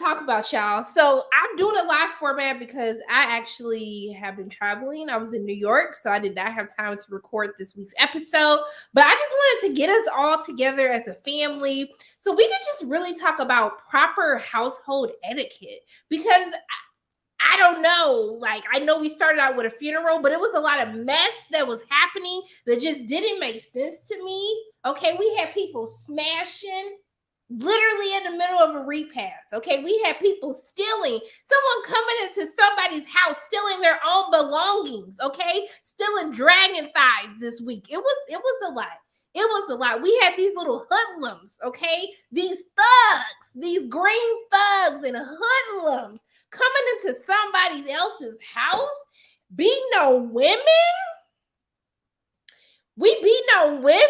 talk about, y'all. So I'm doing a live format because I actually have been traveling. I was in New York, so I did not have time to record this week's episode. But I just wanted to get us all together as a family so we could just really talk about proper household etiquette. Because I don't know. Like, I know we started out with a funeral, but it was a lot of mess that was happening that just didn't make sense to me. Okay, we had people smashing literally in the middle of a repast. Okay, we had people stealing, someone coming into somebody's house stealing their own belongings. Okay, stealing dragon thighs this week. It was a lot. It was a lot. We had these little hoodlums. Okay, these thugs, these green thugs and hoodlums coming into somebody else's house, beating on women. We beating on women.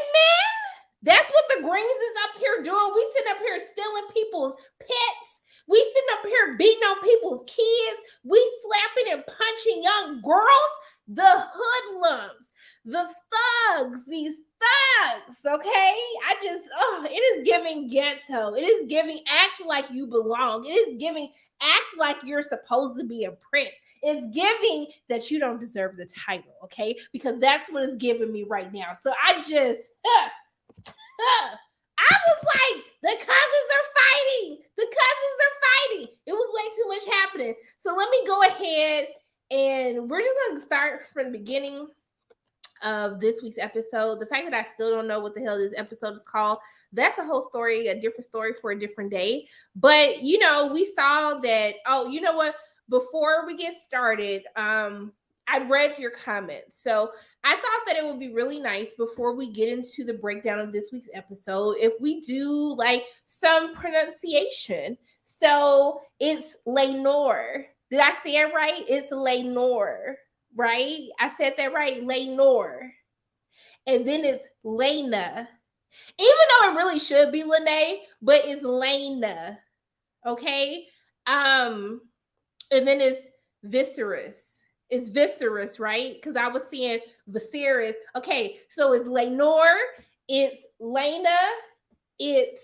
That's what the Greens is up here doing. We sitting up here stealing people's pets. We sitting up here beating on people's kids. We slapping and punching young girls. The hoodlums, the thugs, these thugs, okay? It is giving ghetto. It is giving act like you belong. It is giving act like you're supposed to be a prince. It's giving that you don't deserve the title, okay? Because that's what it's giving me right now. So I was like, the cousins are fighting. The cousins are fighting. It was way too much happening. So let me go ahead and we're just going to start from the beginning of this week's episode. The fact that I still don't know what the hell this episode is called, that's a whole story, a different story for a different day. But, you know, we saw that, oh, you know what? Before we get started, I read your comments. So I thought that it would be really nice before we get into the breakdown of this week's episode if we do like some pronunciation. So it's Lenore. Did I say it right? It's Lenore, right? I said that right, Lenore. And then it's Lena. Even though it really should be Lene, but it's Lena. Okay? And then it's Viserys. It's Viserys, right? Because I was seeing Viserys. Okay, so it's Lenore, it's Lena, it's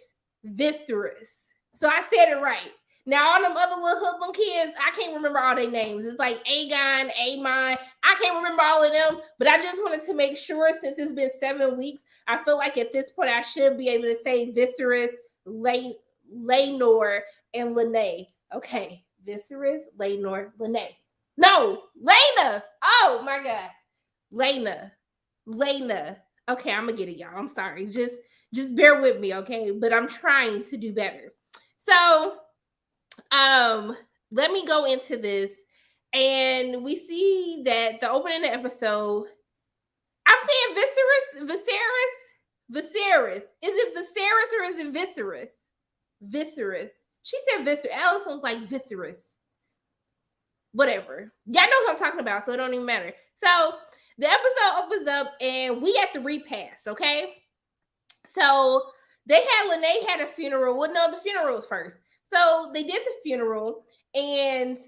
Viserys. So I said it right. Now, all them other little hoodlum kids, I can't remember all their names. It's like Aegon, Aemon. I can't remember all of them, but I just wanted to make sure since it's been 7 weeks, I feel like at this point I should be able to say Viserys, Lenore, and Lene. Okay, Viserys, Lenore, Lene. No, Lena. Oh my God. Lena. Okay, I'm gonna get it, y'all. I'm sorry. Just bear with me, okay? But I'm trying to do better. So, let me go into this. And we see that the opening of the episode, I'm saying Viserys. Is it Viserys or is it Viserys? Viserys. She said Viserys. Alice was like Viserys. Whatever. Y'all know who I'm talking about, so it don't even matter. So the episode opens up and we at the repast, okay? So Lene had a funeral. Well, no, the funeral was first. So they did the funeral and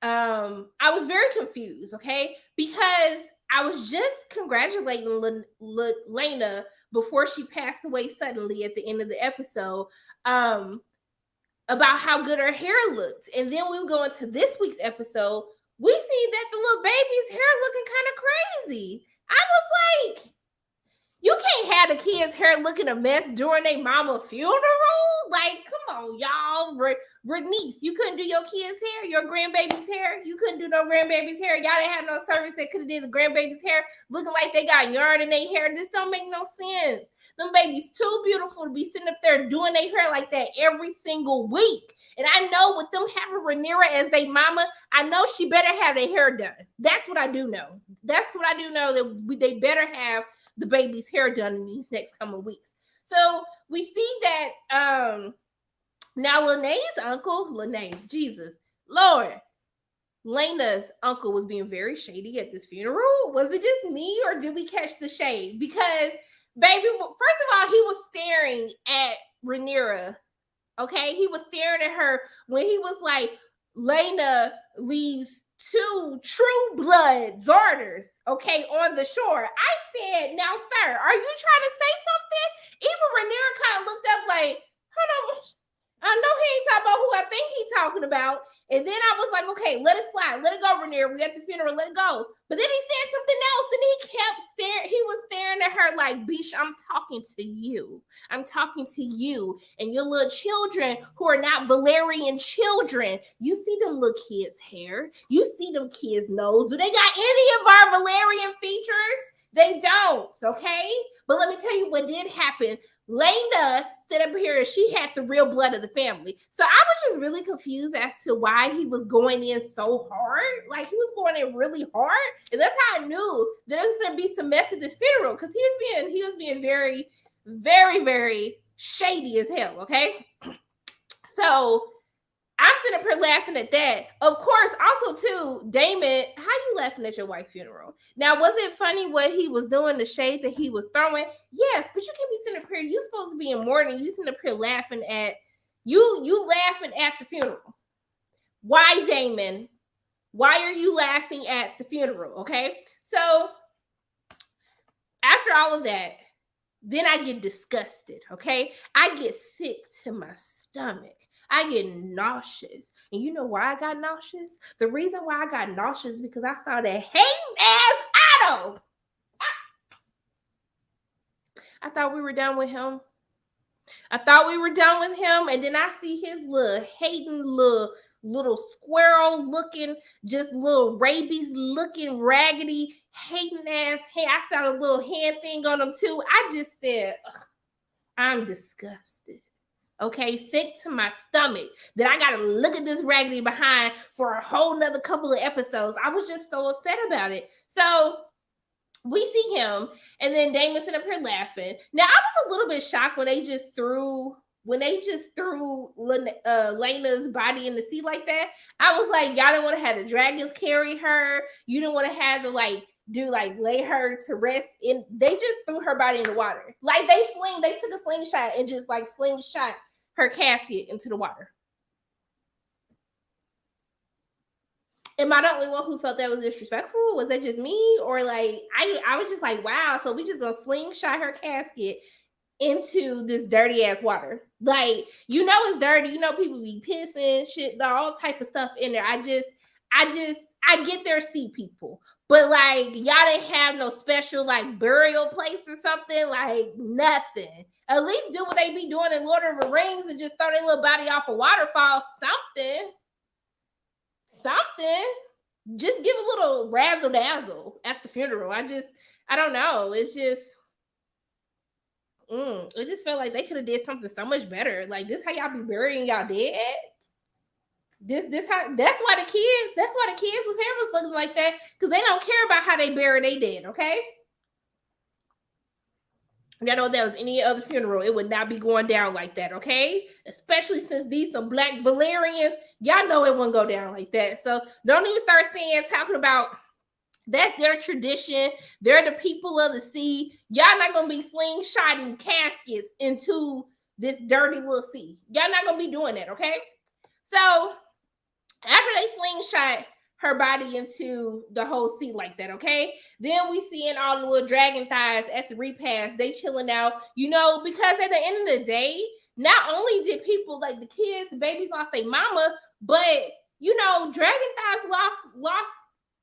I was very confused, okay? Because I was just congratulating Lena before she passed away suddenly at the end of the episode. About how good her hair looked. And then we go into this week's episode, we see that the little baby's hair looking kind of crazy. I was like, you can't have the kid's hair looking a mess during their mama funeral? Like, come on, y'all. Bernice, you couldn't do your kid's hair, your grandbaby's hair? You couldn't do no grandbaby's hair? Y'all didn't have no service that could have did the grandbaby's hair looking like they got yarn in their hair? This don't make no sense. Them babies too beautiful to be sitting up there doing their hair like that every single week. And I know with them having Rhaenyra as their mama, I know she better have their hair done. That's what I do know. That's what I do know, that they better have the baby's hair done in these next coming weeks. So we see that now Lene's uncle, Jesus, Lord, Lena's uncle was being very shady at this funeral. Was it just me or did we catch the shade? Because baby, first of all, he was staring at Rhaenyra. Okay, he was staring at her when he was like, Lena leaves 2 true blood daughters, okay, on the shore. I said, now, sir, are you trying to say something? Even Rhaenyra kind of looked up like, hold on. know he ain't talking about who I think he's talking about. And then I was like, okay, let it slide. Let it go, Rhaenyra. We at the funeral. Let it go. But then he said something else and he kept staring. He was staring at her like, Bish, I'm talking to you. I'm talking to you and your little children who are not Valerian children. You see them little kids' hair. You see them kids' nose. Do they got any of our Valerian features? They don't, okay? But let me tell you what did happen. Laena stood up here and she had the real blood of the family. So I was just really confused as to why he was going in so hard. Like he was going in really hard. And that's how I knew there was going to be some mess at this funeral because he was being very, very, very shady as hell, okay? So I'm sitting up here laughing at that. Of course, also too, Daemon, how you laughing at your wife's funeral? Now, was it funny what he was doing, the shade that he was throwing? Yes, but you can't be sitting up here. You supposed to be in mourning. You sitting up here laughing at you laughing at the funeral. Why, Daemon? Why are you laughing at the funeral? Okay, so after all of that, then I get disgusted. Okay, I get sick to my stomach. I get nauseous. And you know why I got nauseous? The reason why I got nauseous is because I saw that hating ass Otto. I thought we were done with him. And then I see his little hating little squirrel looking, just little rabies looking, raggedy, hating ass. Hey, I saw a little hand thing on him too. I just said, I'm disgusted. Okay, sick to my stomach that I gotta look at this raggedy behind for a whole nother couple of episodes. I was just so upset about it. So we see him, and then Daemon sitting up here laughing. Now I was a little bit shocked when they just threw Laena's body in the sea like that. I was like, y'all didn't want to have the dragons carry her. You didn't want to have to lay her to rest. In they just threw her body in the water. Like they took a slingshot and just like slingshot her casket into the water. Am I the only one who felt that was disrespectful? Was that just me? Or like I was just like, wow, so we just gonna slingshot her casket into this dirty ass water. Like, you know it's dirty. You know people be pissing, shit, all type of stuff in there. I get their sea people. But like y'all didn't have no special like burial place or something, like nothing. At least do what they be doing in Lord of the Rings and just throw their little body off a waterfall. Something. Just give a little razzle dazzle at the funeral. I don't know. It's just it just felt like they could have did something so much better. Like this how y'all be burying y'all dead? That's why the kids' hair was looking like that, because they don't care about how they bury they dead, okay? Y'all know if that was any other funeral, it would not be going down like that, okay? Especially since these some black Valerians, y'all know it wouldn't go down like that. So don't even start talking about that's their tradition. They're the people of the sea. Y'all not gonna be slingshotting caskets into this dirty little sea. Y'all not gonna be doing that, okay? So after they slingshot her body into the whole sea like that, okay? Then we seeing all the little dragon thighs at the repast. They chilling out, because at the end of the day, not only did people like the kids, the babies lost their mama, but Dragon Thighs lost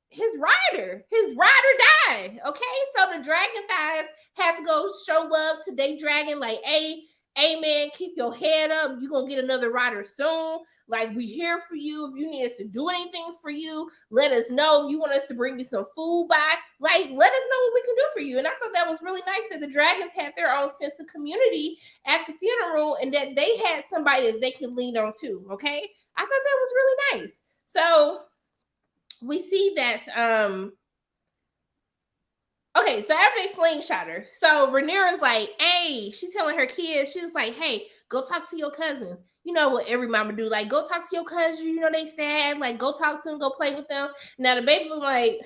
his rider. His rider died. Okay, so the Dragon Thighs has to go show love to their dragon, like, hey man, keep your head up. You're gonna get another rider soon. Like, we here for you. If you need us to do anything for you, let us know. If you want us to bring you some food by, like, let us know what we can do for you. And I thought that was really nice that the dragons had their own sense of community at the funeral and that they had somebody that they could lean on too. Okay, I thought that was really nice. So we see that okay, so after they slingshot her, so Rhaenyra's like, hey, she's telling her kids, she was like, hey, go talk to your cousins. You know what every mama do, like, go talk to your cousins, they sad, like, go talk to them, go play with them. Now the baby was like,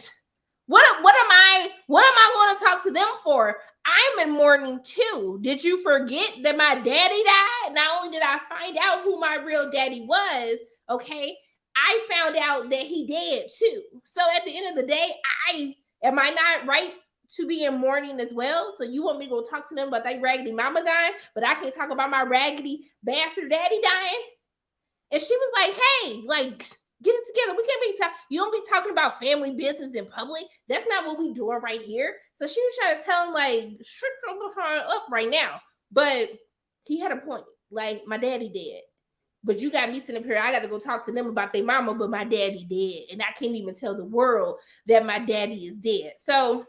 what am I going to talk to them for? I'm in mourning too. Did you forget that my daddy died? Not only did I find out who my real daddy was, okay, I found out that he dead too. So at the end of the day, am I not right to be in mourning as well? So you want me to go talk to them about that raggedy mama dying, but I can't talk about my raggedy bastard daddy dying? And she was like, hey, like, get it together. We can't be talking. You don't be talking about family business in public. That's not what we doing right here. So she was trying to tell him, like, shut your behind up right now. But he had a point. Like, my daddy dead. But you got me sitting up here. I got to go talk to them about their mama, but my daddy dead. And I can't even tell the world that my daddy is dead. So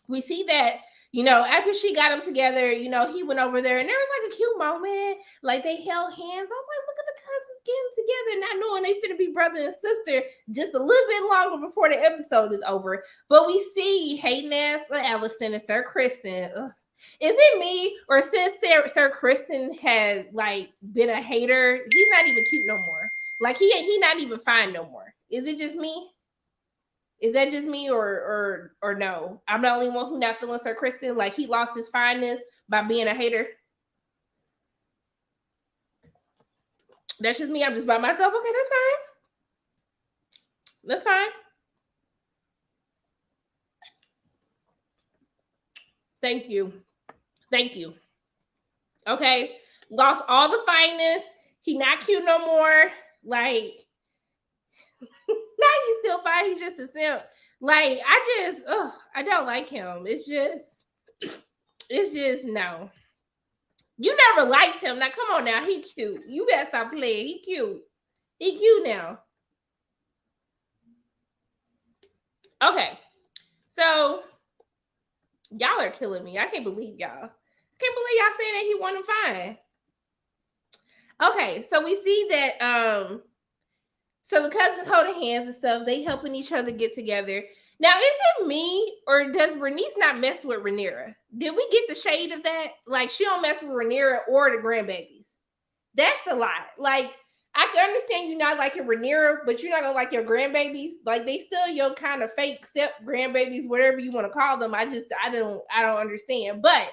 we see that, you know, after she got them together, you know, he went over there and there was like a cute moment. Like they held hands. I was like, look at the cousins getting together, not knowing they finna be brother and sister just a little bit longer before the episode is over. But we see Hayden as Allison and Sir Kristen. Ugh. Is it me, or since Sir Kristen has like been a hater, he's not even cute no more? Like he not even fine no more. Is it just me? Is that just me, or no? I'm the only one who not feeling Sir Kristen. Like he lost his fineness by being a hater. That's just me. I'm just by myself. Okay, that's fine. That's fine. Thank you. Thank you. Okay. Lost all the fineness. He not cute no more. Like, now he's still fine. He just a simp. Like, I don't like him. It's just no. You never liked him. Now, come on now. He cute. You better stop playing. He cute. He cute now. Okay. So, y'all are killing me. I can't believe y'all. I can't believe y'all saying that he wasn't fine. Okay, so we see that so the cousins holding hands and stuff, they helping each other get together. Now, is it me, or does Bernice not mess with Rhaenyra? Did we get the shade of that? Like, she don't mess with Rhaenyra or the grandbabies. That's a lot. Like, I can understand you not liking Rhaenyra, but you're not gonna like your grandbabies. Like, they still your kind of fake step grandbabies, whatever you want to call them. I don't understand. But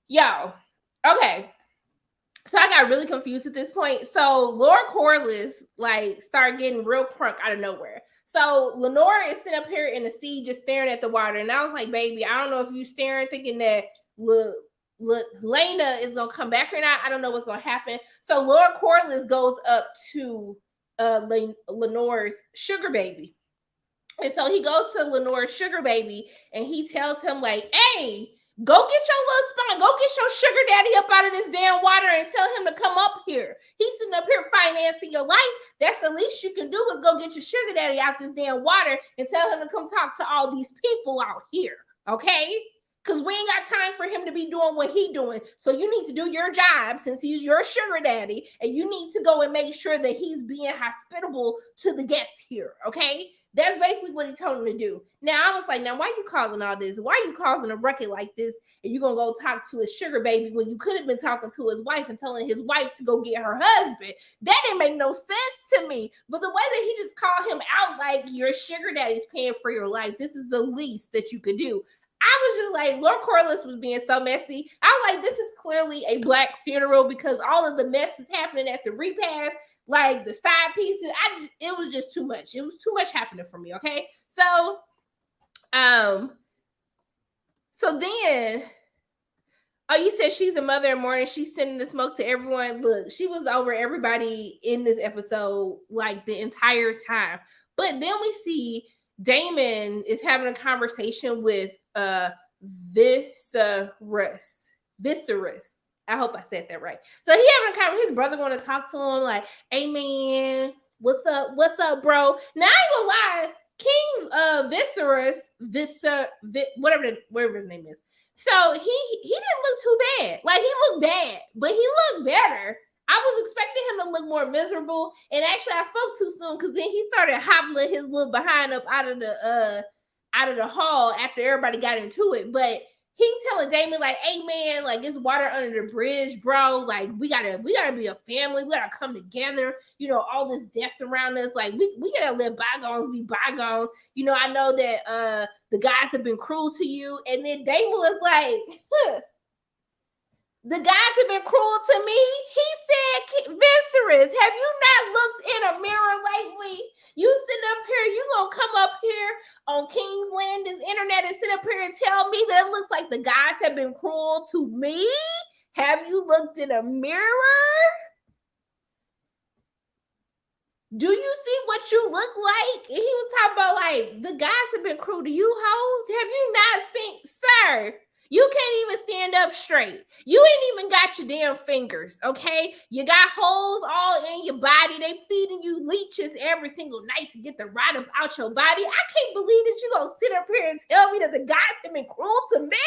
y'all, okay. So I got really confused at this point. So Laura Corliss like started getting real crunk out of nowhere. So Lenora is sitting up here in the sea just staring at the water. And I was like, baby, I don't know if you staring thinking that Lena is going to come back or not. I don't know what's going to happen. So Laura Corliss goes up to Lenore's sugar baby. And so he goes to Lenore's sugar baby and he tells him like, hey, go get your little spine. Go get your sugar daddy up out of this damn water and tell him to come up here. He's sitting up here financing your life. That's the least you can do is go get your sugar daddy out this damn water and tell him to come talk to all these people out here. Okay? Because we ain't got time for him to be doing what he doing. So you need to do your job since he's your sugar daddy. And you need to go and make sure that he's being hospitable to the guests here. Okay? That's basically what he told him to do. Now, I was like, now, why you causing all this? Why are you causing a record like this? And you're going to go talk to his sugar baby when you could have been talking to his wife and telling his wife to go get her husband. That didn't make no sense to me. But the way that he just called him out like your sugar daddy's paying for your life, this is the least that you could do. I was just like, Laura Corliss was being so messy. I was like, this is clearly a black funeral because all of the mess is happening at the repast. Like the side pieces, it was just too much. It was too much happening for me. Okay, so then, oh, you said she's a mother in mourning. She's sending the smoke to everyone. Look, she was over everybody in this episode like the entire time. But then we see Damon is having a conversation with Viserys. I hope I said that right. So he having a conversation. His brother want to talk to him like, hey man, what's up, bro? Now I ain't gonna lie, King whatever his name is. So he didn't look too bad. Like he looked bad, but he looked better. I was expecting him to look more miserable. And actually I spoke too soon because then he started hobbling his little behind up out of the hall after everybody got into it. But he telling Damon like, hey man, like it's water under the bridge, bro. Like we gotta be a family. We gotta come together. You know, all this death around us. Like we gotta let bygones be bygones. You know, I know that the guys have been cruel to you. And then Damon was like, the guys have been cruel to me. He said, Viserys, have you not looked in a mirror lately? You sitting up here, you gonna come up here on King's Landing's internet and sit up here and tell me that it looks like the guys have been cruel to me? Have you looked in a mirror? Do you see what you look like? And he was talking about like the guys have been cruel to you, ho. Have you not seen, sir? You can't even stand up straight. You ain't even got your damn fingers, okay? You got holes all in your body. They feeding you leeches every single night to get the rot up out your body. I can't believe that you gonna sit up here and tell me that the guys have been cruel to me.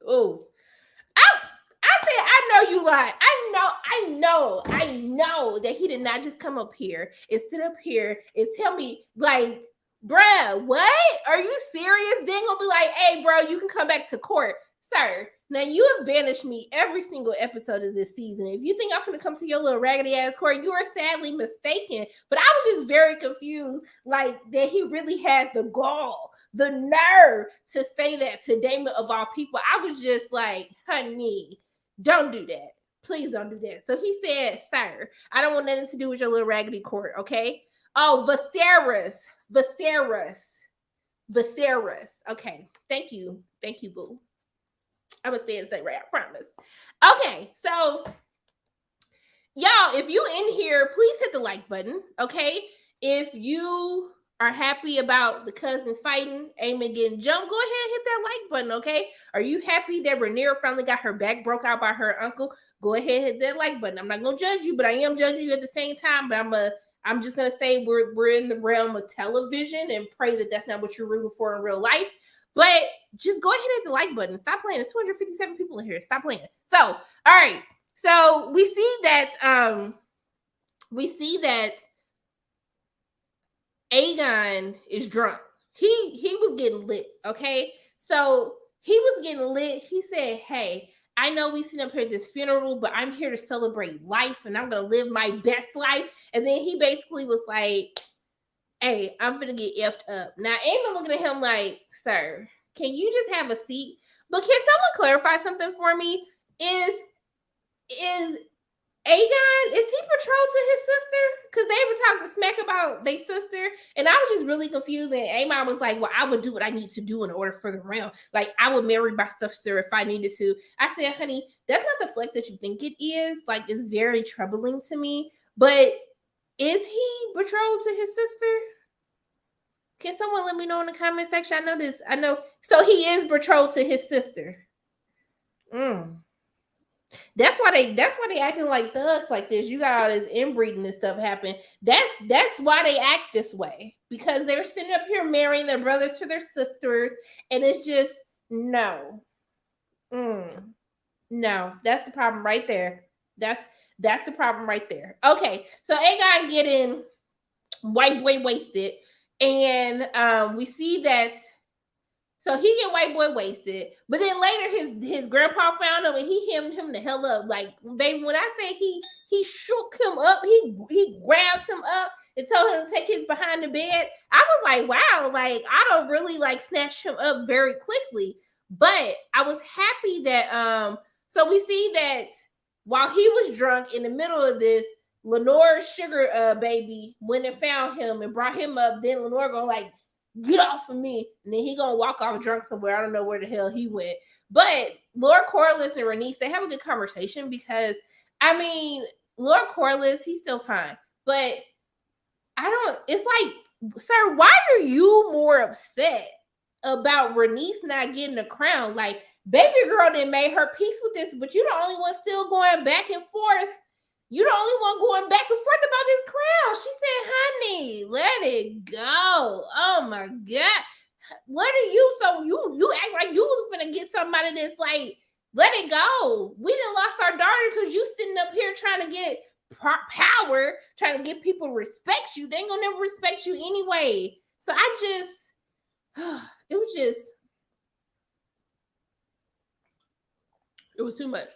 Oh. I said, I know you lied. I know that he did not just come up here and sit up here and tell me, like, bruh, what? Are you serious? Then gonna be like, hey, bro, you can come back to court. Sir, now you have banished me every single episode of this season. If you think I'm gonna come to your little raggedy ass court, you are sadly mistaken. But I was just very confused, like, that he really had the gall, the nerve to say that to Damon of all people. I was just like, honey, don't do that. Please don't do that. So he said, sir, I don't want nothing to do with your little raggedy court, okay? Oh, Viserys. Okay. Thank you, boo. I'm gonna say his name right, I promise. Okay, so y'all, if you in here, please hit the like button, okay? If you are happy about the cousins fighting, Aemond getting jumped, go ahead and hit that like button, okay? Are you happy that Rhaenyra finally got her back broke out by her uncle? Go ahead and hit that like button. I'm not gonna judge you, but I am judging you at the same time. But I'm just gonna say we're in the realm of television and pray that that's not what you're rooting for in real life. But just go ahead and hit the like button. Stop playing. There's 257 people in here. Stop playing. So, all right. So we see that Aegon is drunk. He was getting lit, okay? So he was getting lit. He said, hey, I know we sit up here at this funeral, but I'm here to celebrate life and I'm going to live my best life. And then he basically was like, hey, I'm going to get effed up. Now, Aemond looking at him like, sir, can you just have a seat? But can someone clarify something for me? Is Aegon, is he betrothed to his sister? Because they were talking smack about their sister, and I was just really confused. And Aemond was like, well, I would do what I need to do in order for the realm. Like, I would marry my sister if I needed to. I said, honey, that's not the flex that you think it is. Like, it's very troubling to me. But is he betrothed to his sister? Can someone let me know in the comment section? I know this. I know. So he is betrothed to his sister. That's why they acting like thugs like this. You got all this inbreeding and stuff happen. That's why they act this way, because they're sitting up here marrying their brothers to their sisters, and it's just no. No, that's the problem right there. That's the problem right there. Okay, so Aegon getting white boy wasted, and we see that. So he get white boy wasted, but then later his grandpa found him and he hemmed him the hell up. Like, baby, when I say he shook him up, he grabbed him up and told him to take his behind the bed. I was like, wow, like I don't really like snatch him up very quickly. But I was happy that so we see that while he was drunk in the middle of this, Lenore's sugar baby went and found him and brought him up. Then Lenore go like, get off of me, and then he gonna walk off drunk somewhere. I don't know where the hell he went. But Lord Corlys and Rhaenys, they have a good conversation, because I mean, Lord Corlys, he's still fine, but it's like, sir, why are you more upset about Rhaenys not getting a crown? Like, baby girl didn't made her peace with this, but you the only one still going back and forth. You the only one going back and forth about this crown. She said, honey, let it go. Oh my God. What are you? So you act like you was gonna get somebody that's like, let it go. We done lost our daughter because you sitting up here trying to get power, trying to get people to respect you. They ain't gonna never respect you anyway. So it was too much.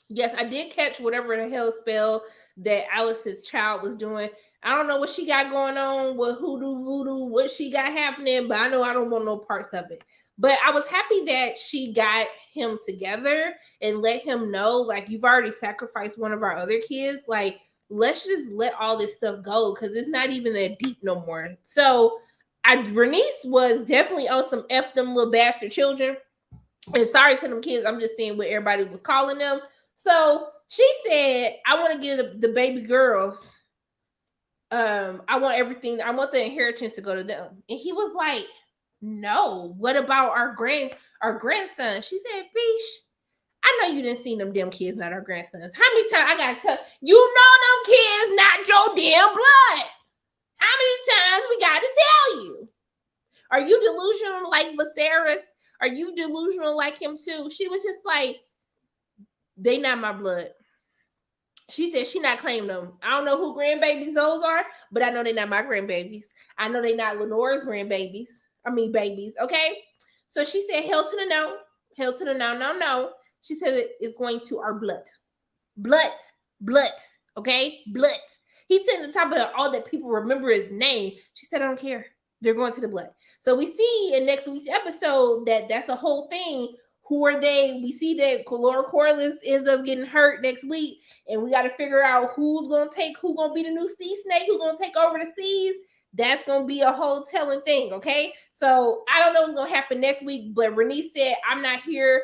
Yes, I did catch whatever the hell spell that Alice's child was doing. I don't know what she got going on with hoodoo, voodoo, what she got happening, but I know I don't want no parts of it. But I was happy that she got him together and let him know, like, you've already sacrificed one of our other kids. Like, let's just let all this stuff go, because it's not even that deep no more. So Rhaenys was definitely on some F them little bastard children. And sorry to them kids, I'm just saying what everybody was calling them. So she said, I want to give the baby girls, I want everything, I want the inheritance to go to them. And he was like, no, what about our grandson? She said, Beesh, I know you didn't see them damn kids, not our grandsons. How many times I gotta tell you, know them kids not your damn blood? How many times we gotta tell you? Are you delusional like Viserys? Are you delusional like him too? She was just like, they not my blood. She said she not claiming them. I don't know who grandbabies those are, but I know they're not my grandbabies. I know they're not Lenore's grandbabies. I mean babies, okay? So she said, hell to the no. Hell to the no, no, no. She said it's going to our blood. Blood. Blood. Okay? Blood. He's sitting on top of all that people remember his name. She said, I don't care. They're going to the blood. So we see in next week's episode that that's a whole thing. Who are they? We see that Laura Corliss ends up getting hurt next week, and we got to figure out who's gonna be the new sea snake, who's gonna take over the seas. That's gonna be a whole telling thing, okay? So I don't know what's gonna happen next week, but Renee said, I'm not here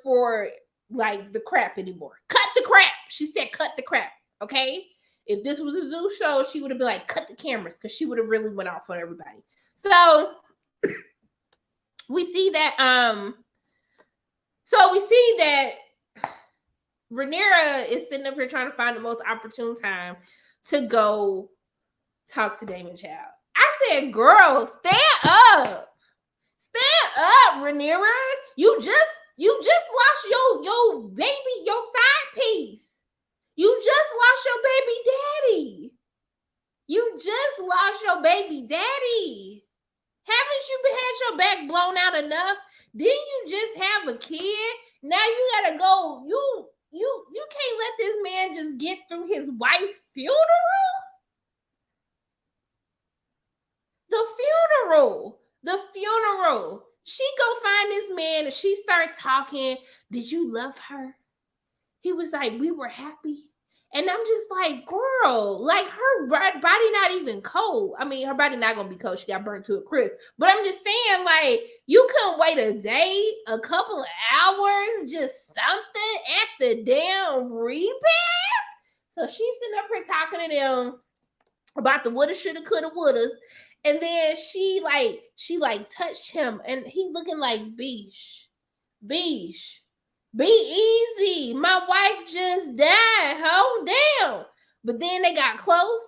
for like the crap anymore. Cut the crap. She said, cut the crap, okay? If this was a Zoo show, she would have been like, cut the cameras, because she would have really went off on everybody. So we see that Rhaenyra is sitting up here trying to find the most opportune time to go talk to Daemon Child. I said, girl, stand up. Stand up, Rhaenyra. You just lost your baby, your side piece. You just lost your baby daddy. You just lost your baby daddy. Haven't you had your back blown out enough? Didn't you just have a kid? Now you gotta go. You can't let this man just get through his wife's funeral. The funeral. She go find this man and she start talking. Did you love her? He was like, we were happy. And I'm just like, girl, like her body not even cold. I mean, her body not gonna be cold. She got burnt to a crisp. But I'm just saying, like, you couldn't wait a day, a couple of hours, just something at the damn repast. So she's sitting up here talking to them about the woulda, shoulda, coulda, wouldas. And then she touched him, and he looking like Beesh. Be easy. My wife just died. Hold down. But then they got close,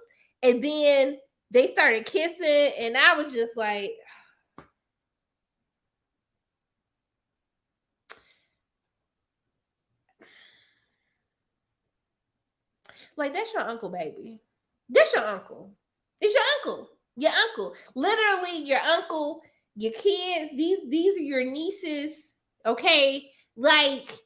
and then they started kissing, and I was just like, that's your uncle, baby. That's your uncle. It's your uncle. Your uncle. Literally your uncle, your kids, these are your nieces, okay? Like,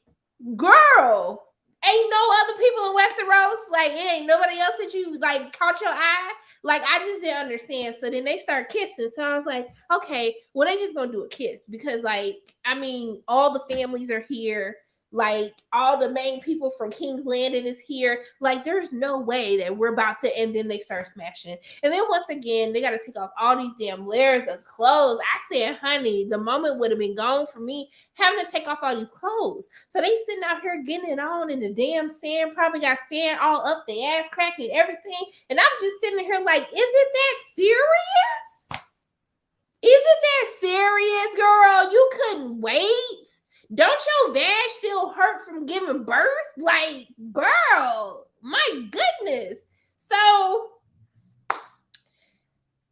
girl, ain't no other people in Westeros. Like, it ain't nobody else that you like caught your eye. Like, I just didn't understand. So then they start kissing. So I was like, okay, well, they just gonna do a kiss because, like, I mean, all the families are here. Like, all the main people from King's Landing is here. Like, there's no way that we're about to. And then they start smashing. And then once again, they got to take off all these damn layers of clothes. I said, honey, the moment would have been gone for me having to take off all these clothes. So they sitting out here getting it on in the damn sand. Probably got sand all up the ass crack and everything. And I'm just sitting here like, is it that serious? Is it that serious, girl? You couldn't wait? Don't your vag still hurt from giving birth? Like, girl, my goodness. So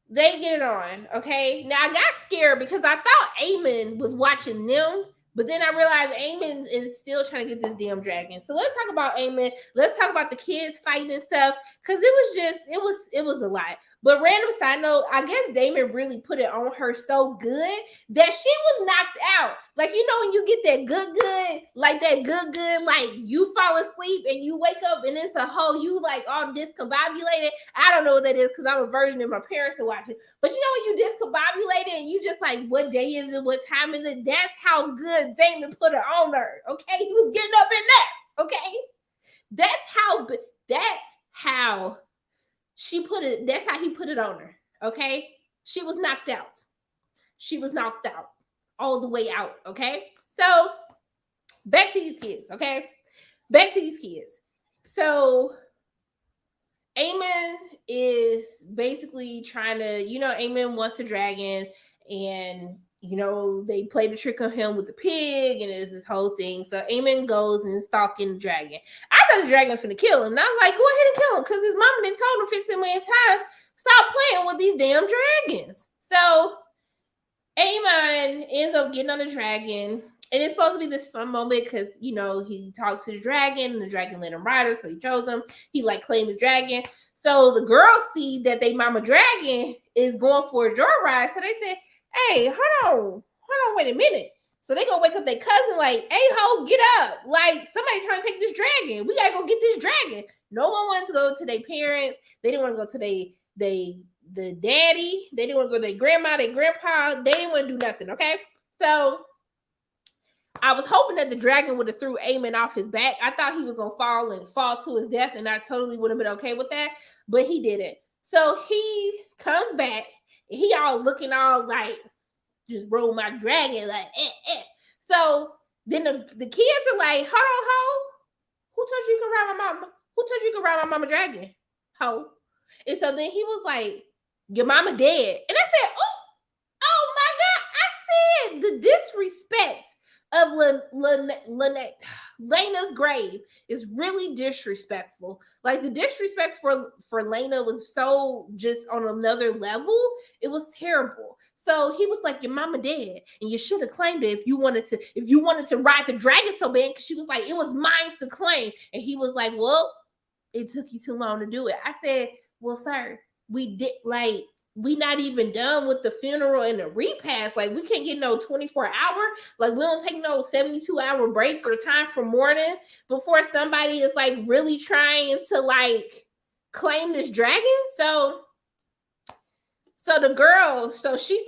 they get it on, okay? Now, I got scared because I thought Aemon was watching them, but then I realized Aemon is still trying to get this damn dragon. So let's talk about Aemon. Let's talk about the kids fighting and stuff, because it was a lot. But random side note, I guess Daemon really put it on her so good that she was knocked out. Like, you know, when you get that good, like that good, like you fall asleep and you wake up and it's a whole, you like all discombobulated. I don't know what that is because I'm a virgin and my parents are watching. But you know when you discombobulated and you just like, what day is it? What time is it? That's how good Daemon put it on her. Okay, he was getting up in there. Okay, that's how she put it. That's how he put it on her. Okay, she was knocked out. all the way out. Okay, so back to these kids. Okay, back to these kids. So Aemon is basically trying to, Aemon wants the dragon, and they play the trick on him with the pig, and it's this whole thing. So Aemon goes and stalking the dragon. I thought the dragon was finna kill him, and I was like, go ahead and kill him, because his mama done told him 15 million times, stop playing with these damn dragons. So Aemon ends up getting on the dragon. And it's supposed to be this fun moment because, he talks to the dragon and the dragon let him ride her. So he chose him. He claimed the dragon. So the girls see that they mama dragon is going for a joyride. So they said, hey, hold on, wait a minute. So they go wake up their cousin like, hey, ho, get up. Somebody trying to take this dragon. We got to go get this dragon. No one wanted to go to their parents. They didn't want to go to the daddy. They didn't want to go to their grandma, their grandpa. They didn't want to do nothing, okay? So I was hoping that the dragon would have threw Aemon off his back. I thought he was going to fall to his death, and I totally would have been okay with that, but he didn't. So he comes back, and he all looking all just roll my dragon, So then the kids are like, hold on, ho. Who told you can ride my mama? Who told you can ride my mama dragon? Ho. And so then he was like, your mama dead. And I said, oh my God. I said the disrespect of Laena's grave is really disrespectful. The disrespect for Laena was so just on another level. It was terrible. So he was like, your mama dead, and you should have claimed it if you wanted to ride the dragon so bad, because she was like, it was mine to claim. And he was like, well, it took you too long to do it. I said, well, sir, we did we not even done with the funeral and the repast. We can't get no 24-hour. We don't take no 72-hour break or time for mourning before somebody is really trying to claim this dragon. So the girl, she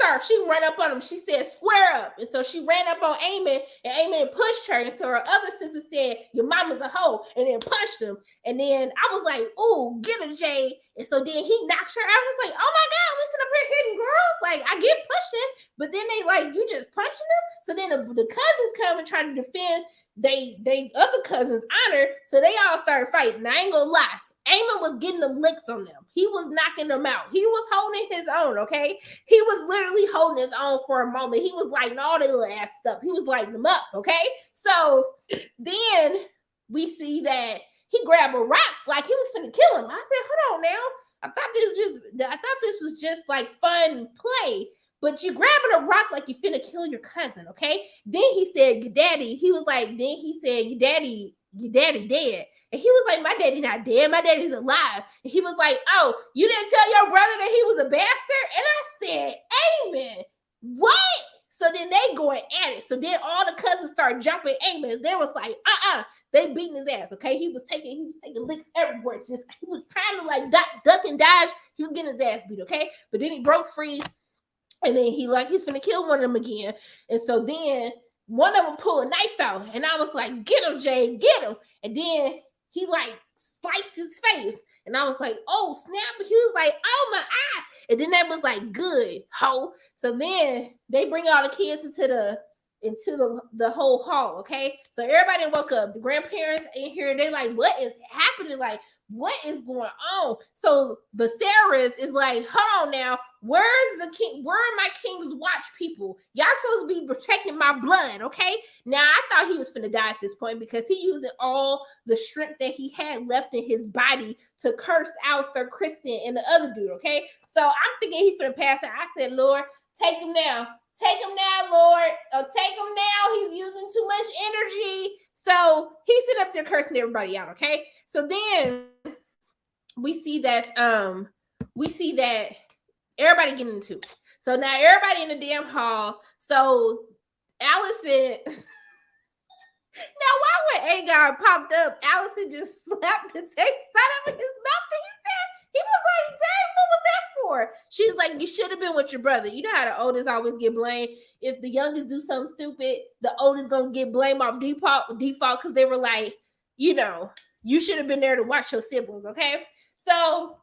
ran up on him. She said, square up. And so she ran up on Aemon, and Aemon pushed her. And so her other sister said, your mama's a hoe, and then punched him. And then I was like, ooh, get her, Jay. And so then he knocked her out. I was like, oh my God, listen up here hitting girls. I get pushing, but then they you just punching them. So then the cousins come and try to defend they other cousins' honor. So they all started fighting. I ain't gonna lie. Aemon was getting them licks on them. He was knocking them out. He was holding his own, okay? He was literally holding his own for a moment. He was lighting all their little ass stuff. He was lighting them up, okay? So then we see that he grabbed a rock he was finna kill him. I said, hold on now. I thought this was just fun play. But you grabbing a rock you finna kill your cousin, okay? Then he said, your daddy. He was like, then he said, your daddy dead. And he was like, my daddy not dead. My daddy's alive. And he was like, oh, you didn't tell your brother that he was a bastard? And I said, Aemon, what? So then they going at it. So then all the cousins start jumping Aemon. They was like, they beating his ass, okay? He was taking licks everywhere. Just he was trying to duck and dodge. He was getting his ass beat, okay? But then he broke free. And then he's finna kill one of them again. And so then one of them pulled a knife out. And I was like, get him, Jay, get him. And then he sliced his face. And I was like, oh, snap. He was like, oh, my eye. And then that was good, ho. So then they bring all the kids into the whole hall, okay? So everybody woke up. The grandparents in here, they what is happening? What is going on? So Viserys is hold on now. Where's the king? Where are my King's Watch people? Y'all supposed to be protecting my blood, okay? Now, I thought he was finna die at this point because he used all the strength that he had left in his body to curse out Sir Kristen and the other dude, okay? So I'm thinking he finna pass out. I said, Lord, take him now. Take him now, Lord. Take him now. He's using too much energy. So he's sitting up there cursing everybody out, okay? So then we see that everybody getting into it. So now everybody in the damn hall. So Alicent, now why when Aegon popped up, Alicent just slapped the taste out of his mouth and he was like, dang, what was that for? She's like, you should have been with your brother. You know how the oldest always get blamed. If the youngest do something stupid, the oldest gonna get blamed off default because they were like, you should have been there to watch your siblings, okay? So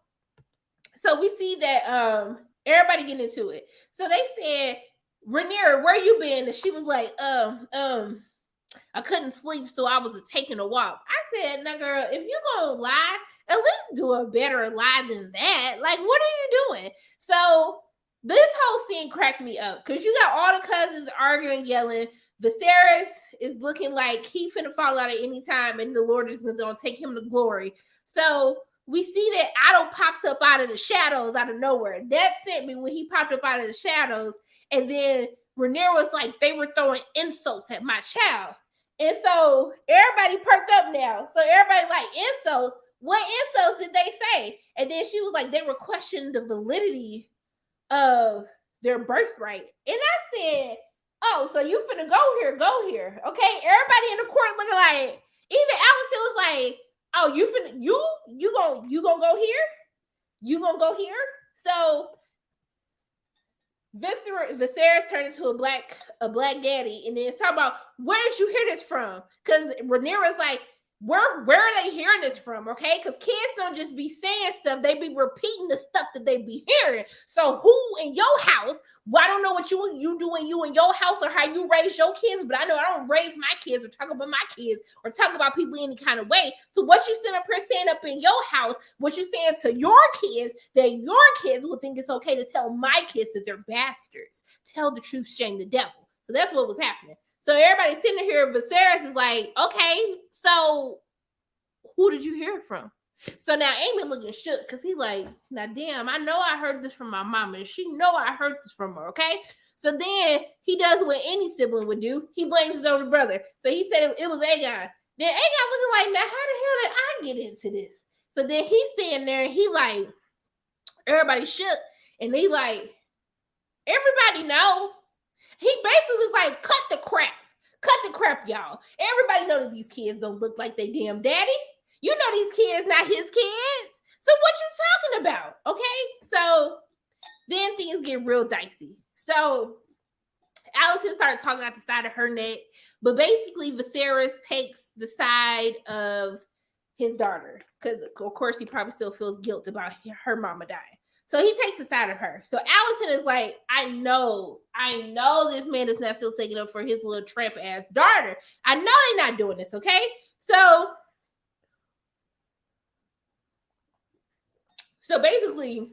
we see that everybody getting into it. So they said Rhaenyra, where you been? And she was like, I couldn't sleep, so I was taking a walk. I said, now, girl, if you gonna lie, at least do a better lie than that. Like, what are you doing? So this whole scene cracked me up because you got all the cousins arguing, yelling. Viserys is looking like he finna fall out at any time, and the Lord is gonna take him to glory. So we see that Otto pops up out of the shadows, out of nowhere. That sent me when he popped up out of the shadows, and then Rhaenyra was like, they were throwing insults at my child. And so everybody perked up now. So everybody like, insults? What insults did they say? And then she was like, they were questioning the validity of their birthright. And I said, oh, so you finna go here. Okay. Everybody in the court looking like, even Allison was like, oh, you gonna go here? You gonna go here? So Viserys turned into a black daddy, and then it's talking about, where did you hear this from? Because Rhaenyra's like, where are they hearing this from? Okay, because kids don't just be saying stuff; they be repeating the stuff that they be hearing. So who in your house? Well, I don't know what you do in your house or how you raise your kids, but I know I don't raise my kids or talk about my kids or talk about people any kind of way. So what you sit up here saying up in your house, what you saying to your kids, that your kids will think it's okay to tell my kids that they're bastards. Tell the truth, shame the devil. So that's what was happening. So everybody sitting here, Viserys is like, okay, so who did you hear it from? So now Aemon looking shook because he like, now damn, I know I heard this from my mama, and she know I heard this from her, okay? So then he does what any sibling would do. He blames his older brother. So he said it was Aegon. Then Aegon looking like, now how the hell did I get into this? So then he's standing there and he like, everybody shook, and he like, everybody know. He basically was like, cut the crap, y'all. Everybody know that these kids don't look like they damn daddy. You know these kids not his kids. So what you talking about? Okay, so then things get real dicey. So Allison started talking out the side of her neck, but basically Viserys takes the side of his daughter because, of course, he probably still feels guilt about her mama dying. So he takes the side of her. So Allison is like, I know this man is not still taking up for his little tramp ass daughter. I know they're not doing this, okay? So basically,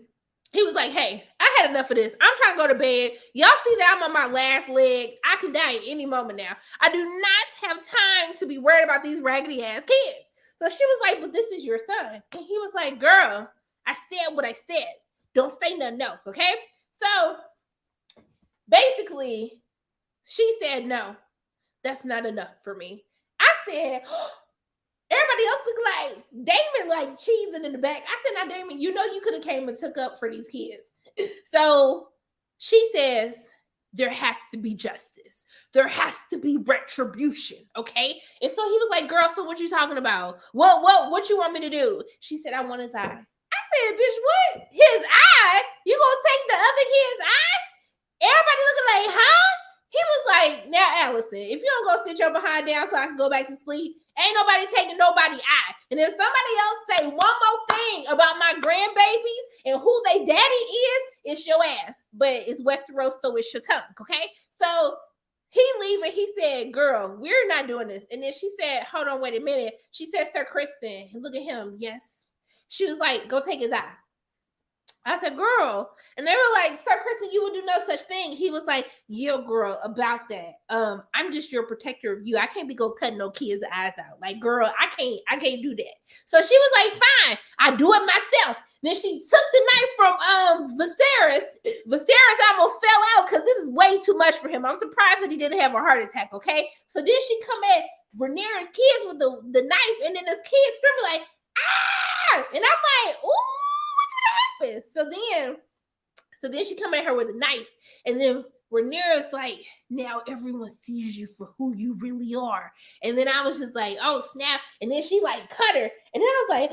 he was like, hey, I had enough of this. I'm trying to go to bed. Y'all see that I'm on my last leg. I can die at any moment now. I do not have time to be worried about these raggedy ass kids. So she was like, but this is your son. And he was like, girl, I said what I said. Don't say nothing else, okay? So basically, she said, no, that's not enough for me. I said, everybody else looked like Daemon, like cheesing in the back. I said, now, Daemon, you know you could have came and took up for these kids. So she says, there has to be justice. There has to be retribution, okay? And so he was like, girl, so what you talking about? What you want me to do? She said, I want his eye. I said, bitch, what? His eye? You gonna take the other kid's eye? Everybody looking like, huh? He was like, now, Allison, if you don't go sit your behind down so I can go back to sleep, ain't nobody taking nobody's eye. And if somebody else say one more thing about my grandbabies and who they daddy is, it's your ass. But it's Westeros, so it's your tongue, okay? So he leaving. He said, girl, we're not doing this. And then she said, hold on, wait a minute. She said, Sir Kristen, look at him. Yes. She was like, go take his eye. I said, girl. And they were like, Sir Kristen, you would do no such thing. He was like, yeah, girl, about that. I'm just your protector of you. I can't be go cutting no kids' eyes out. Like, girl, I can't do that. So she was like, fine, I do it myself. Then she took the knife from Viserys. Viserys almost fell out because this is way too much for him. I'm surprised that he didn't have a heart attack, okay? So then she come at Rhaenyra's kids with the knife, and then his kids screaming like, ah! And I'm like, ooh, what's gonna happen? So then she come at her with a knife, and then Rhaenyra's like, now everyone sees you for who you really are. And then I was just like, oh snap! And then she like cut her, and then I was like,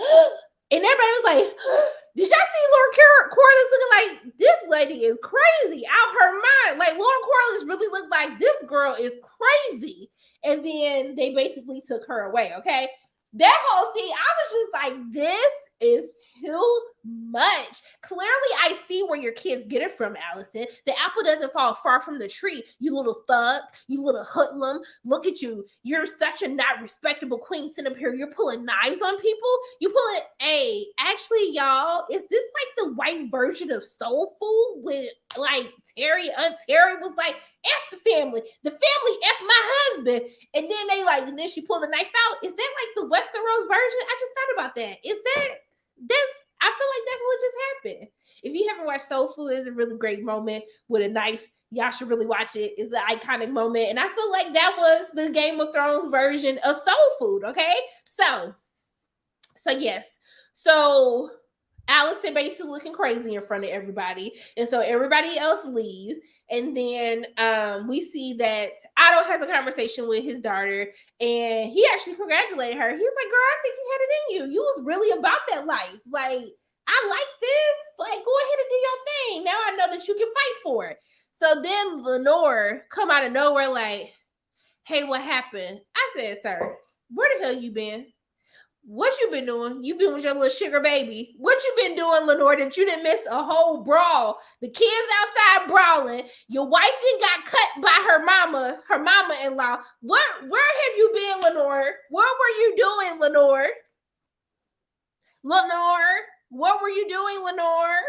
and everybody was like, did y'all see Lord Corlys looking like this lady is crazy out her mind? Like Lord Corlys really looked like this girl is crazy. And then they basically took her away. Okay. That whole scene, I was just like, this is too much. Clearly, I see where your kids get it from, Allison. The apple doesn't fall far from the tree. You little thug, you little hoodlum. Look at you. You're such a not respectable queen sitting up here. You're pulling knives on people. You pulling, hey, actually, y'all, is this like the white version of soul food when like Aunt Terry was like, F the family F my husband. And then they like, and then she pulled the knife out. Is that like the Westeros version? I just thought about that. Is that this? I feel like that's what just happened. If you haven't watched Soul Food, it's a really great moment with a knife. Y'all should really watch it. It's the iconic moment. And I feel like that was the Game of Thrones version of Soul Food. Okay. So yes. So Allison basically looking crazy in front of everybody. And so everybody else leaves. And then we see that Otto has a conversation with his daughter and he actually congratulated her. He's like, girl, I think you had it in you. You was really about that life. Like, I like this. Like, go ahead and do your thing. Now I know that you can fight for it. So then Lenore come out of nowhere like, hey, what happened? I said, sir, where the hell you been? What you been doing? You been with your little sugar baby. What you been doing, Lenore, that you didn't miss a whole brawl? The kids outside brawling. Your wife didn't got cut by her mama-in-law. Where have you been, Lenore? What were you doing, Lenore? Lenore, what were you doing, Lenore?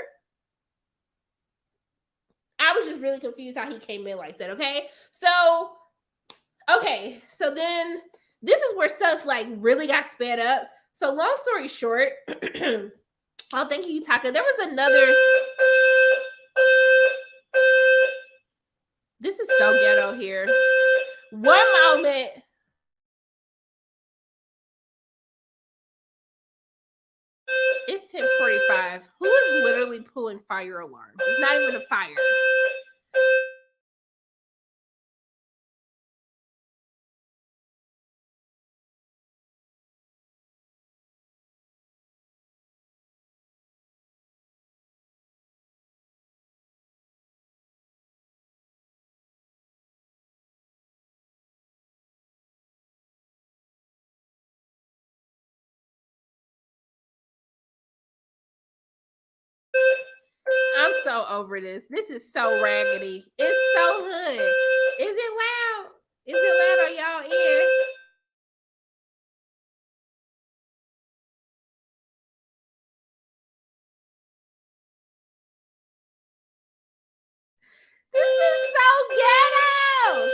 I was just really confused how he came in like that, okay? So then this is where stuff like really got sped up. So long story short, oh, thank you, Taka. There was another. This is so ghetto here. One moment. It's 10:45. Who is literally pulling fire alarms? It's not even a fire. I'm so over this. This is so raggedy. It's so hood. Is it loud? Is it loud on y'all ear? This is so ghetto.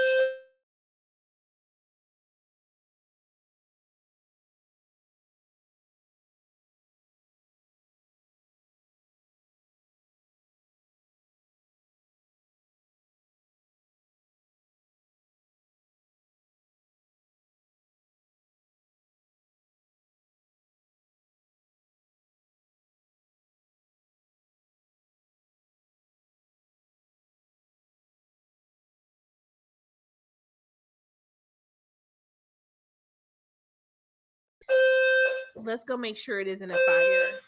Let's go make sure it isn't a fire.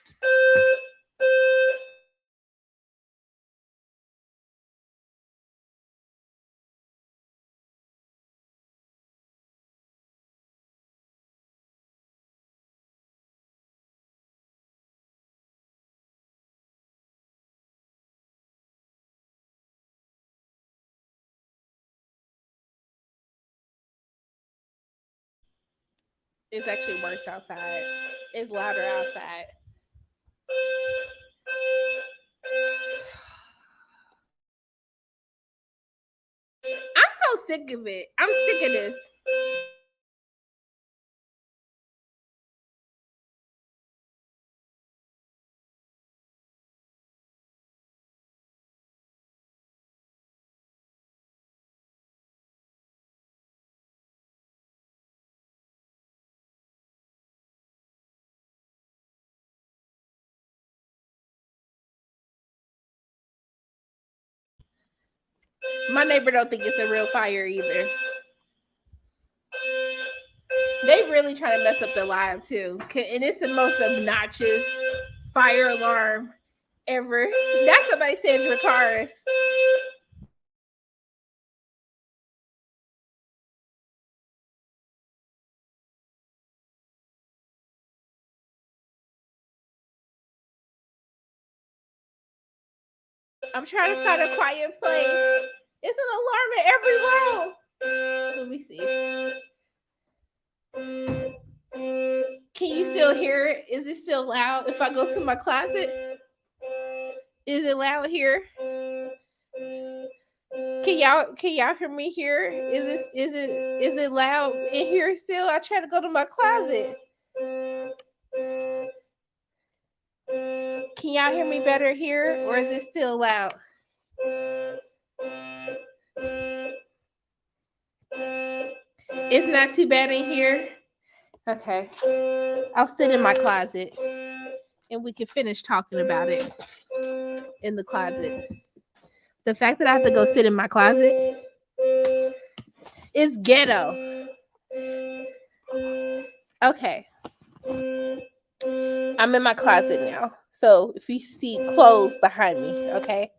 It's actually worse outside. It's louder outside. I'm so sick of it. I'm sick of this. My neighbor don't think it's a real fire either. They really trying to mess up the live too. And it's the most obnoxious fire alarm ever. That's somebody saying Dracarys. I'm trying to find a quiet place. It's an alarm in every room. Let me see. Can you still hear it? Is it still loud if I go to my closet? Is it loud here? Can y'all hear me here? Is it loud in here still? I try to go to my closet. Can y'all hear me better here, or is it still loud? It's not too bad in here. Okay. I'll sit in my closet and we can finish talking about it in the closet. The fact that I have to go sit in my closet is ghetto. Okay. I'm in my closet now. So if you see clothes behind me, okay?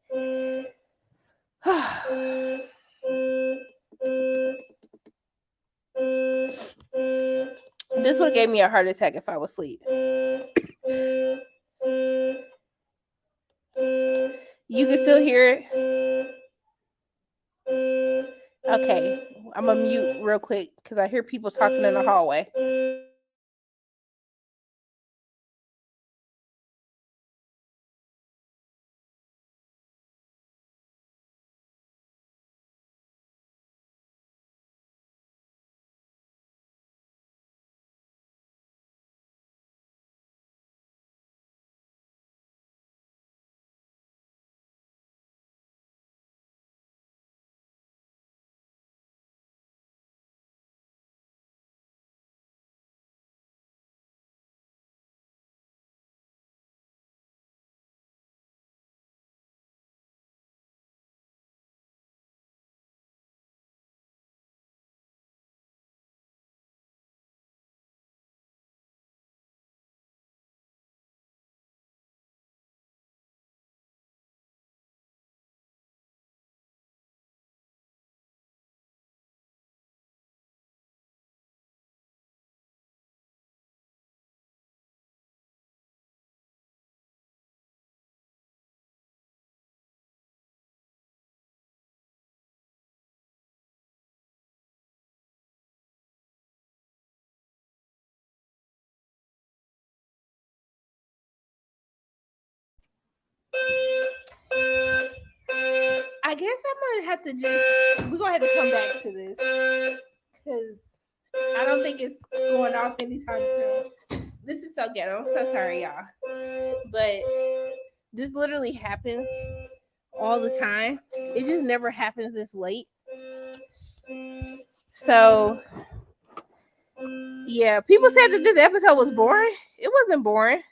This would have gave me a heart attack if I was asleep. You can still hear it? Okay, I'm gonna mute real quick because I hear people talking in the hallway. I guess I'm gonna have to we're gonna have to come back to this because I don't think it's going off anytime soon. This is so ghetto. I'm so sorry, y'all. But this literally happens all the time. It just never happens this late. So, yeah, people said that this episode was boring. It wasn't boring.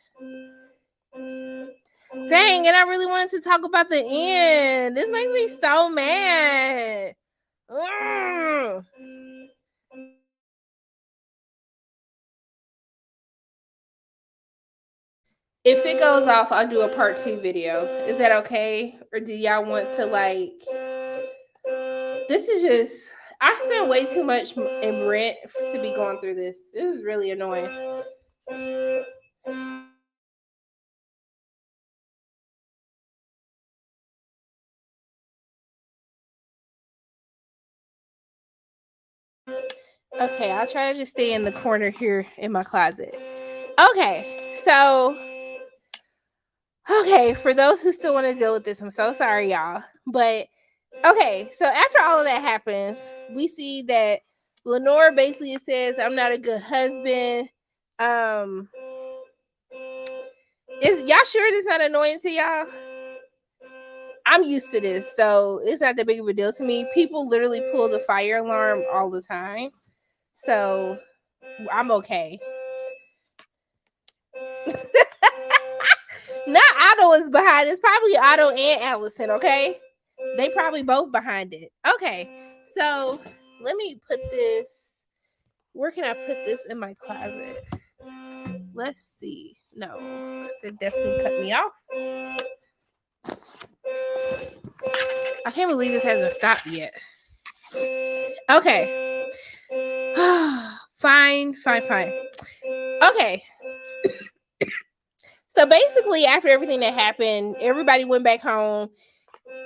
Dang, and I really wanted to talk about the end. This makes me so mad. Ugh. If it goes off, I'll do a part 2 video. Is that okay? Or do y'all want to this is just, I spent way too much in rent to be going through this. This is really annoying. Okay, I'll try to just stay in the corner here in my closet. Okay, so for those who still want to deal with this, I'm so sorry, y'all. But okay, so after all of that happens, we see that Lenore basically says, I'm not a good husband. Is y'all sure this not annoying to y'all? I'm used to this, so it's not that big of a deal to me. People literally pull the fire alarm all the time, so I'm okay. Not Otto is behind. It's probably Otto and Allison, okay? They probably both behind it. Okay, so let me put this. Where can I put this in my closet? Let's see. No, it definitely cut me off. I can't believe this hasn't stopped yet. Okay. Fine. Okay. So basically, after everything that happened, everybody went back home.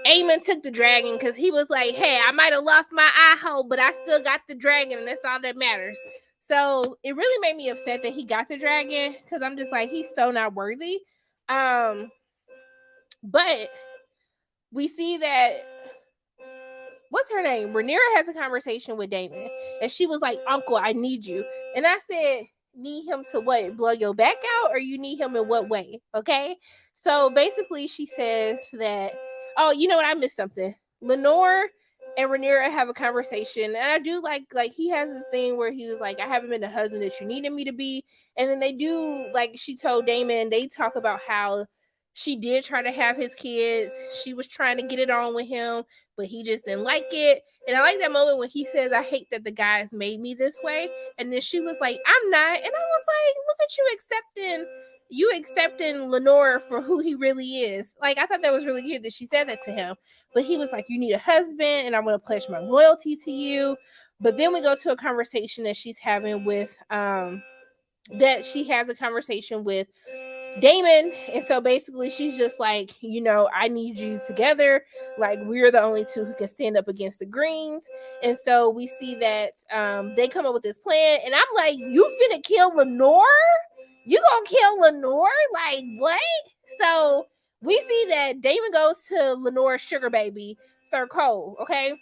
Aemon took the dragon because he was like, hey, I might have lost my eye hole, but I still got the dragon, and that's all that matters. So it really made me upset that he got the dragon, because I'm just like, he's so not worthy. But we see that, what's her name? Rhaenyra has a conversation with Daemon, and she was like, Uncle, I need you. And I said, need him to what? Blow your back out? Or you need him in what way? Okay. So basically she says that, oh, you know what? I missed something. Lenore and Rhaenyra have a conversation, and I do like he has this thing where he was like, I haven't been the husband that you needed me to be. And then they do, like, she told Daemon, they talk about how she did try to have his kids. She was trying to get it on with him, but he just didn't like it. And I like that moment when he says, I hate that the guys made me this way. And then she was like, I'm not. And I was like, look at you accepting Lenore for who he really is. Like, I thought that was really good that she said that to him. But he was like, you need a husband, and I'm going to pledge my loyalty to you. But then we go to a conversation that she's having with, that she has a conversation with Daemon. And so basically she's just like, you know, I need you together. Like, we're the only two who can stand up against the Greens. And so we see that they come up with this plan. And I'm like, you finna kill Lenore? You gonna kill Lenore? Like, what? So we see that Daemon goes to Lenore's sugar baby, Sir Cole, okay?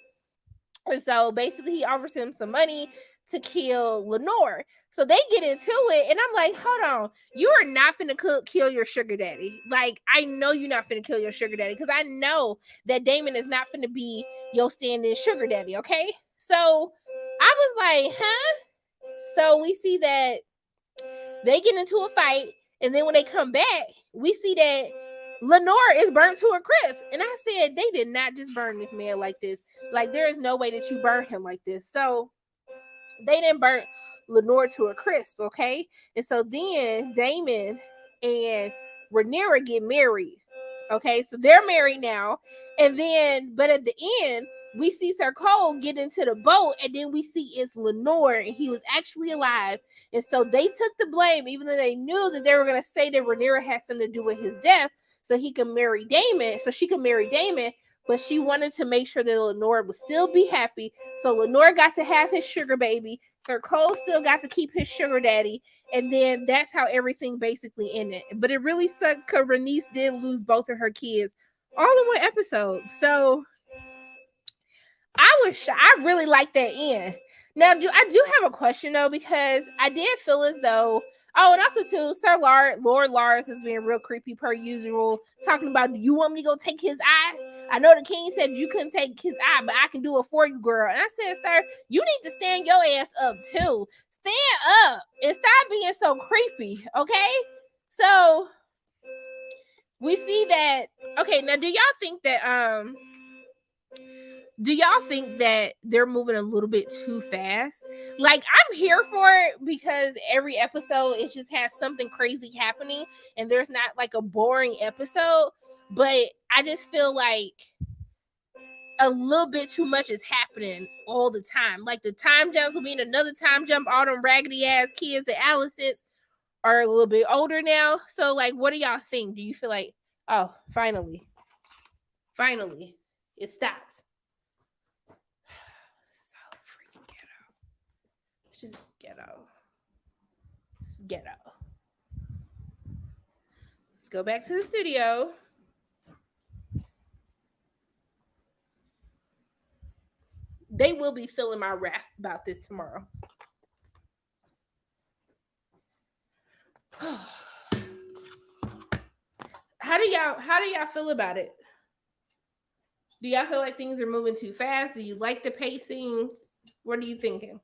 And so basically he offers him some money to kill Lenore. So they get into it, and I'm like, hold on, you are not finna kill your sugar daddy. Like, I know you're not finna kill your sugar daddy, because I know that Daemon is not finna be your stand-in sugar daddy, okay? So I was like, huh? So we see that they get into a fight, and then when they come back, we see that Lenore is burnt to a crisp. And I said, they did not just burn this man like this. Like, there is no way that you burn him like this. So they didn't burn Lenore to a crisp, okay? And so then Daemon and Rhaenyra get married, okay? So they're married now. And then, but at the end, we see Sir Cole get into the boat, and then we see it's Lenore, and he was actually alive. And so they took the blame, even though they knew that they were going to say that Rhaenyra had something to do with his death, so he could marry Daemon, so she could marry Daemon. But she wanted to make sure that Lenore would still be happy. So Lenore got to have his sugar baby. Sir Cole still got to keep his sugar daddy. And then that's how everything basically ended. But it really sucked because Rhaenys did lose both of her kids all in one episode. So I really like that end. Now, I do have a question, though, because I did feel as though, oh, and also, too, Lord Lars is being real creepy per usual, talking about, do you want me to go take his eye? I know the king said you couldn't take his eye, but I can do it for you, girl. And I said, sir, you need to stand your ass up, too. Stand up and stop being so creepy, okay? So, we see that, okay, now, do y'all think that they're moving a little bit too fast? Like, I'm here for it because every episode it just has something crazy happening, and there's not like a boring episode, but I just feel like a little bit too much is happening all the time. Like, the time jumps will be in another time jump. All them raggedy ass kids at Alicent's are a little bit older now. So, like, what do y'all think? Do you feel like, oh, finally it stopped? Just ghetto. It's ghetto. Let's go back to the studio. They will be feeling my wrath about this tomorrow. How do y'all feel about it? Do y'all feel like things are moving too fast? Do you like the pacing? What are you thinking?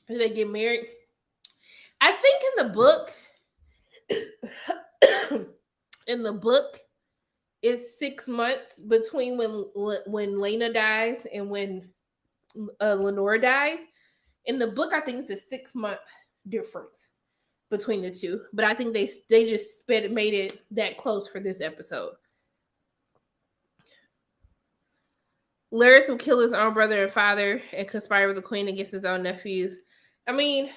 Do they get married? I think in the book is 6 months between when Lena dies and when Lenore dies. In the book, I think it's a 6-month difference between the two, but I think they just made it that close for this episode. Larys will kill his own brother and father and conspire with the queen against his own nephews. I mean,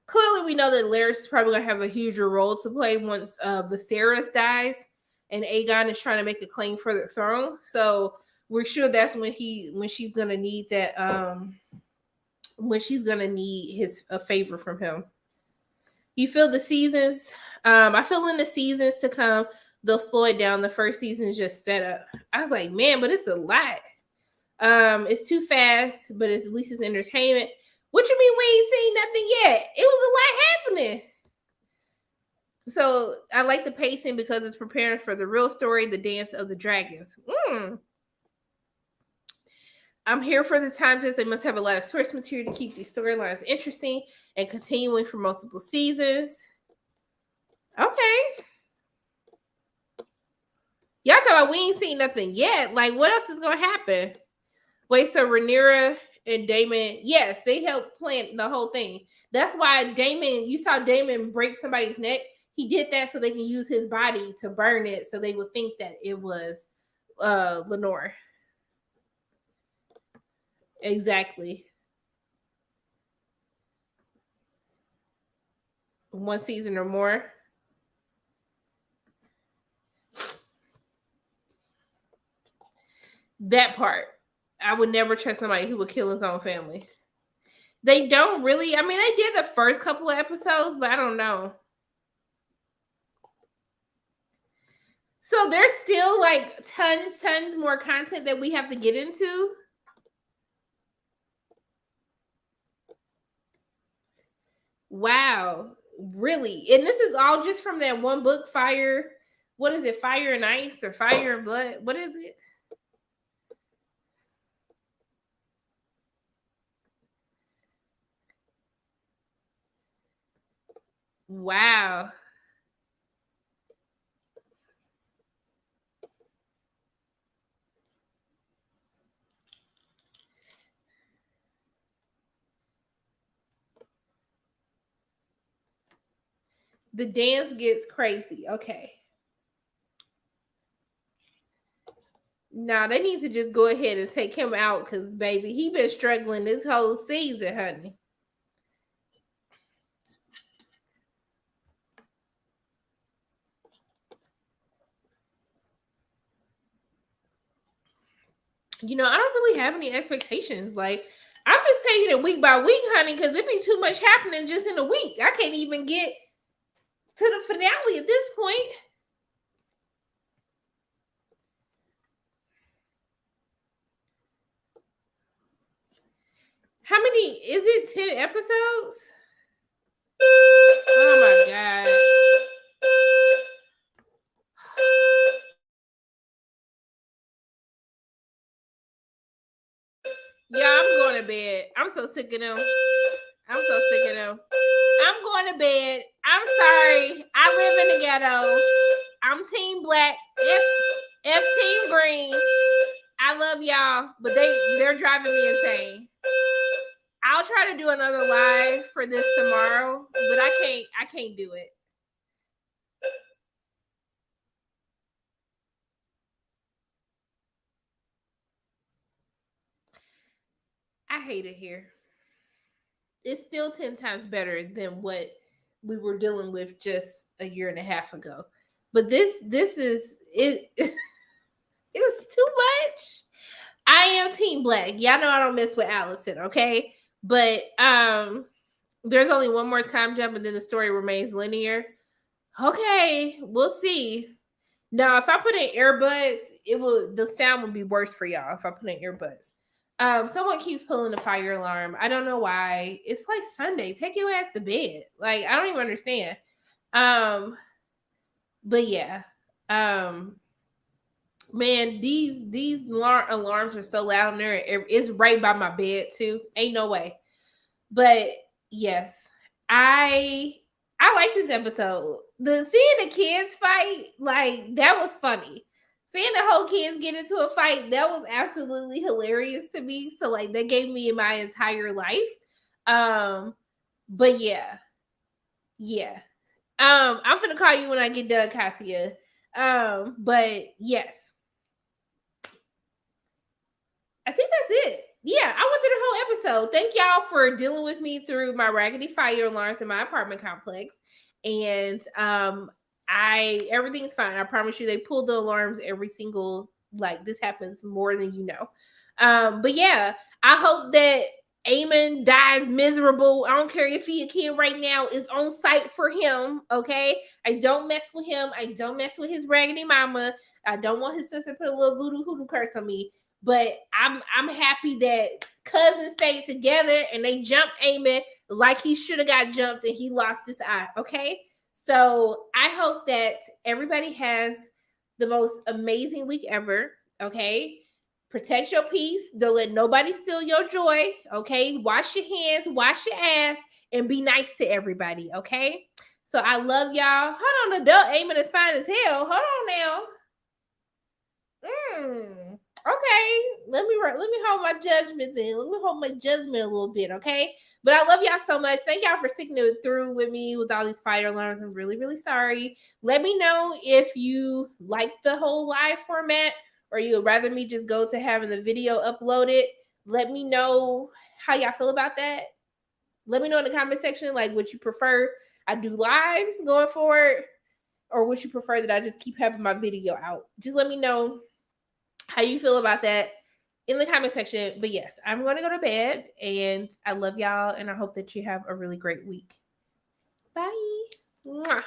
clearly we know that Larys is probably gonna have a huger role to play once Viserys dies and Aegon is trying to make a claim for the throne. So we're sure that's when she's gonna need that when she's gonna need a favor from him. You feel the seasons? I feel in the seasons to come they'll slow it down. The first season is just set up. I was like, man, but it's a lot. It's too fast, but at least it's entertainment. What you mean we ain't seen nothing yet? It was a lot happening. So I like the pacing because it's preparing for the real story, the dance of the dragons. I'm here for the time because they must have a lot of source material to keep these storylines interesting and continuing for multiple seasons. Okay. Y'all talking about we ain't seen nothing yet. Like, what else is going to happen? Wait, so Rhaenyra and Daemon, yes, they helped plan the whole thing. That's why Daemon, you saw Daemon break somebody's neck. He did that so they can use his body to burn it so they would think that it was Lenore. Exactly. One season or more. That part. I would never trust somebody who would kill his own family. They don't really. I mean, they did the first couple of episodes, but I don't know. So there's still like tons more content that we have to get into. Wow. Really? And this is all just from that one book, Fire. What is it? Fire and Ice or Fire and Blood? What is it? Wow. The dance gets crazy. Okay. Nah, they need to just go ahead and take him out because, baby, he been struggling this whole season, honey. You know, I don't really have any expectations. Like, I'm just taking it week by week, honey, because it be too much happening just in a week. I can't even get to the finale at this point. How many is it? 10 episodes? Oh my god. Yeah, I'm going to bed. I'm so sick of them. I'm so sick of them. I'm going to bed. I'm sorry. I live in the ghetto. I'm Team Black. F Team Green. I love y'all, but they're driving me insane. I'll try to do another live for this tomorrow, but I can't do it. I hate it here. It's still 10 times better than what we were dealing with just a year and a half ago. But this is it. It's too much. I am Team Black. Y'all know I don't mess with Allison, okay? But there's only one more time jump and then the story remains linear. Okay, we'll see. Now, if I put in earbuds, the sound would be worse for y'all if I put in earbuds. Someone keeps pulling the fire alarm. I don't know why. It's like Sunday. Take your ass to bed. Like, I don't even understand. But yeah. Man, these alarms are so loud in there. It's right by my bed too. Ain't no way. But yes, I like this episode. Seeing the kids fight, like, that was funny. Seeing the whole kids get into a fight, that was absolutely hilarious to me. So like that gave me my entire life. But yeah. I'm gonna call you when I get done, Katya. But yes. I think that's it. yeah, I went through the whole episode. Thank y'all for dealing with me through my raggedy fire alarms in my apartment complex. And everything's fine. I promise you, they pull the alarms every single, like, this happens more than you know. But yeah, I hope that Eamon dies miserable. I don't care if he a kid right now, is on site for him. Okay. I don't mess with him. I don't mess with his raggedy mama. I don't want his sister to put a little voodoo hoodoo curse on me. But I'm happy that cousins stayed together and they jumped Eamon like he should have got jumped and he lost his eye. Okay. So I hope that everybody has the most amazing week ever. Okay. Protect your peace. Don't let nobody steal your joy. Okay. Wash your hands, wash your ass, and be nice to everybody. Okay. So I love y'all. Hold on, adult Eamon is fine as hell. Hold on now. Okay, let me hold my judgment then. Let me hold my judgment a little bit, okay? But I love y'all so much. Thank y'all for sticking it through with me with all these fire alarms. I'm really, really sorry. Let me know if you like the whole live format or you would rather me just go to having the video uploaded. Let me know how y'all feel about that. Let me know in the comment section, like, would you prefer I do lives going forward, or would you prefer that I just keep having my video out? Just let me know how you feel about that in the comment section. But yes, I'm going to go to bed, and I love y'all, and I hope that you have a really great week. Bye. Mwah.